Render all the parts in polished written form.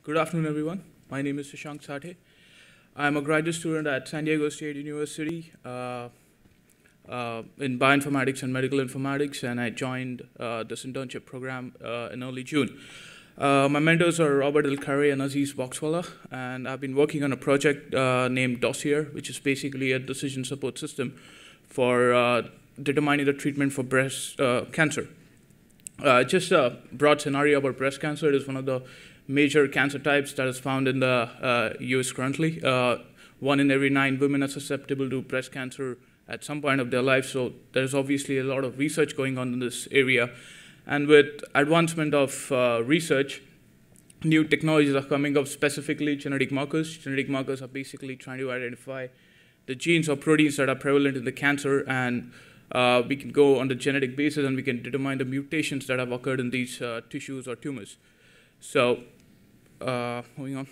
Good afternoon, everyone. My name is Shashank Sathe. I'm a graduate student at San Diego State University in bioinformatics and medical informatics, and I joined this internship program in early June. My mentors are Robert El-Khari and Aziz Boxwala, and I've been working on a project named Dossier, which is basically a decision support system for determining the treatment for breast cancer. Just a broad scenario about breast cancer. It is one of the major cancer types that is found in the US currently. 1 in every 9 women are susceptible to breast cancer at some point of their life, so there's obviously a lot of research going on in this area. And with advancement of research, new technologies are coming up, specifically genetic markers. Genetic markers are basically trying to identify the genes or proteins that are prevalent in the cancer, and we can go on the genetic basis and we can determine the mutations that have occurred in these tissues or tumors. So, moving on.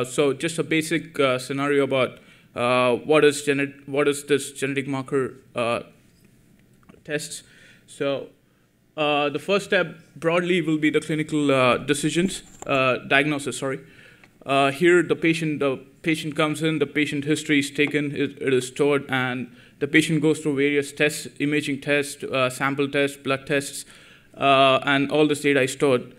So just a basic scenario about what is this genetic marker tests. So the first step broadly will be the clinical diagnosis. Here the patient comes in, the patient history is taken, it is stored, and the patient goes through various tests, imaging tests, sample tests, blood tests, and all this data is stored.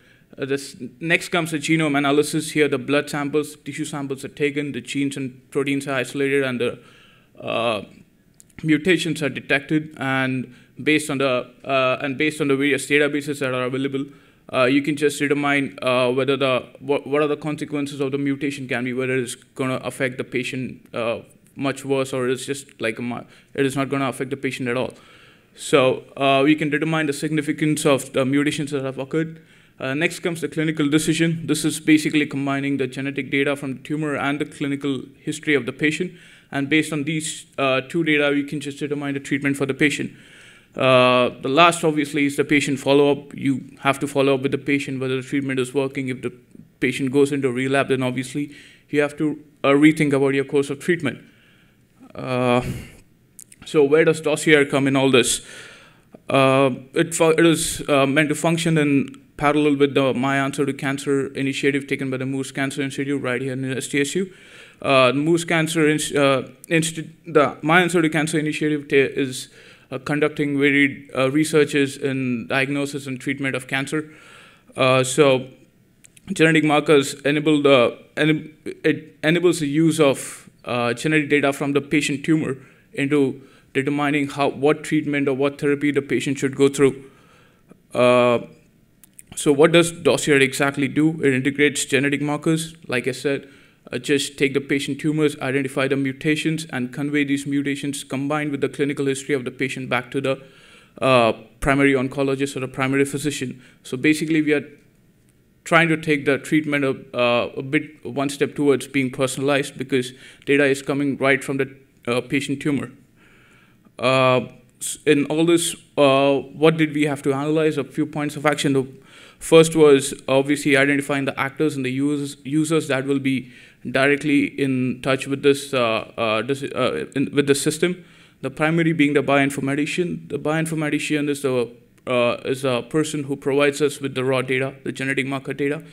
Next comes the genome analysis. Here the blood samples, tissue samples are taken, the genes and proteins are isolated, and the mutations are detected. And based on the various databases that are available, you can just determine whether what are the consequences of the mutation can be, whether it's going to affect the patient much worse, or it's just like it is not going to affect the patient at all. So we can determine the significance of the mutations that have occurred. Next comes the clinical decision. This is basically combining the genetic data from the tumor and the clinical history of the patient. And based on these two data, we can just determine the treatment for the patient. The last, obviously, is the patient follow-up. You have to follow up with the patient whether the treatment is working. If the patient goes into relapse, then obviously you have to rethink about your course of treatment. So where does Dossier come in all this? It is meant to function in parallel with the My Answer to Cancer initiative taken by the Moose Cancer Institute right here in SDSU. The Moose Cancer Institute, the My Answer to Cancer initiative is conducting varied researches in diagnosis and treatment of cancer. So genetic markers enables the use of genetic data from the patient tumor into determining what treatment or what therapy the patient should go through. So what does Dossier exactly do? It integrates genetic markers. Like I said, just take the patient tumors, identify the mutations, and convey these mutations combined with the clinical history of the patient back to the primary oncologist or the primary physician. So basically, we are trying to take the treatment one step towards being personalized, because data is coming right from the patient tumor. In all this, what did we have to analyze? A few points of action. The first was obviously identifying the actors and the users that will be directly in touch with this with the system. The primary being the bioinformatician. The bioinformatician is a person who provides us with the raw data, the genetic marker data.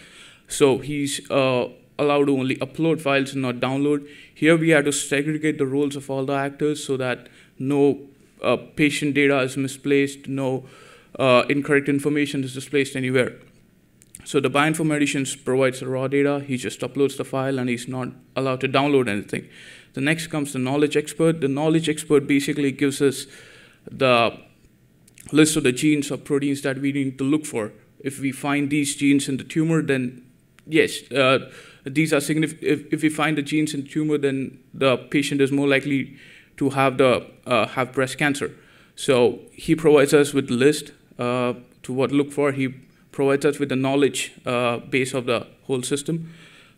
So he's allowed to only upload files and not download. Here we had to segregate the roles of all the actors so that no patient data is misplaced, no incorrect information is displaced anywhere. So the bioinformatician provides the raw data, he just uploads the file, and he's not allowed to download anything. The next comes the knowledge expert. The knowledge expert basically gives us the list of the genes or proteins that we need to look for. If we find these genes in the tumor, then yes, these are significant. If we find the genes in the tumor, then the patient is more likely to have breast cancer. So he provides us with the list to what to look for. He provides us with the knowledge base of the whole system.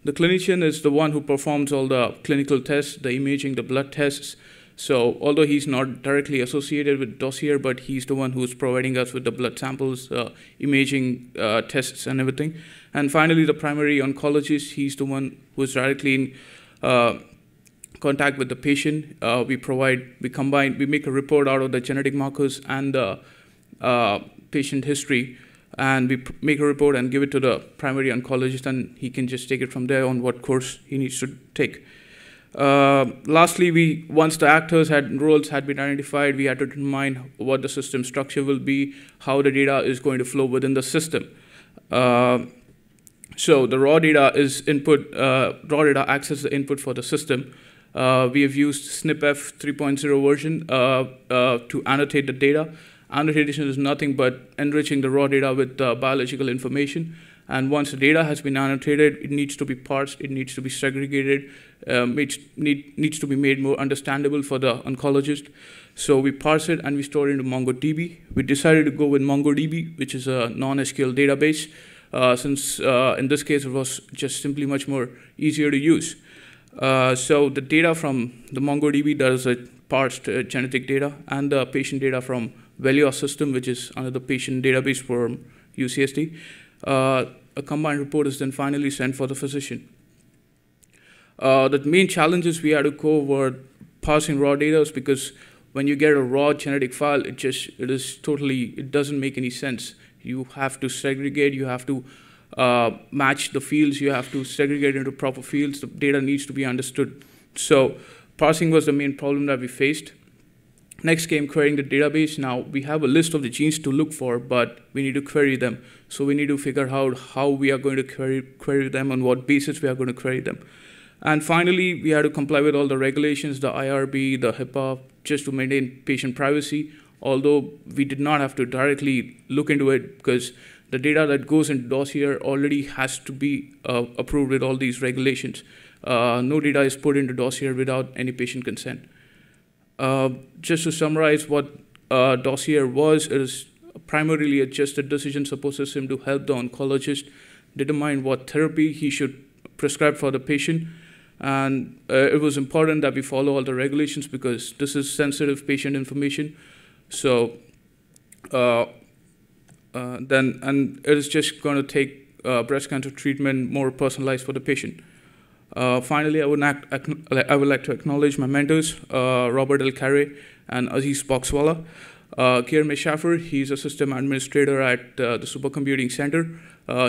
The clinician is the one who performs all the clinical tests, the imaging, the blood tests. So although he's not directly associated with Dossier, but he's the one who's providing us with the blood samples, imaging tests and everything. And finally, the primary oncologist, he's the one who's directly in contact with the patient. We make a report out of the genetic markers and the patient history, and we make a report and give it to the primary oncologist, and he can just take it from there on what course he needs to take. Lastly, once the actors roles had been identified, we had to determine what the system structure will be, how the data is going to flow within the system. So the raw data is input. Raw data acts as the input for the system. We have used SNPF 3.0 version to annotate the data. Annotation is nothing but enriching the raw data with biological information. And once the data has been annotated, it needs to be parsed, it needs to be segregated, needs to be made more understandable for the oncologist. So we parse it and we store it into MongoDB. We decided to go with MongoDB, which is a non-SQL database, since in this case it was just simply much more easier to use. So the data from the MongoDB does parsed genetic data, and the patient data from Value system, which is under the patient database from UCSD. A combined report is then finally sent for the physician. The main challenges we had to go were parsing raw data, because when you get a raw genetic file, it doesn't make any sense. You have to segregate, you have to match the fields, you have to segregate into proper fields, the data needs to be understood. So parsing was the main problem that we faced. Next came querying the database. Now we have a list of the genes to look for, but we need to query them. So we need to figure out how we are going to query them, on what basis we are going to query them. And finally, we had to comply with all the regulations, the IRB, the HIPAA, just to maintain patient privacy, although we did not have to directly look into it, because the data that goes into Dossier already has to be approved with all these regulations. No data is put into Dossier without any patient consent. Just to summarize what Dossier was, it is primarily just a decision support system to help the oncologist determine what therapy he should prescribe for the patient. And it was important that we follow all the regulations, because this is sensitive patient information. So and it is just going to take breast cancer treatment more personalized for the patient. Finally, I would like to acknowledge my mentors, Robert L. Carey and Aziz Boxwala. Kierme Schaffer, he's a system administrator at the Supercomputing Center.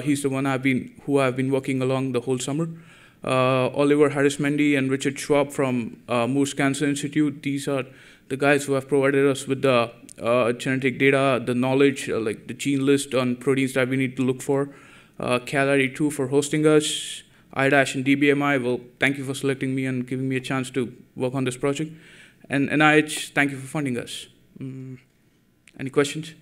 He's the one who I've been working along the whole summer. Oliver Harris-Mendy and Richard Schwab from Moores Cancer Institute. These are the guys who have provided us with the genetic data, the knowledge, like the gene list on proteins that we need to look for. CalID2 for hosting us. IDASH and DBMI, well, thank you for selecting me and giving me a chance to work on this project. And NIH, thank you for funding us. Any questions?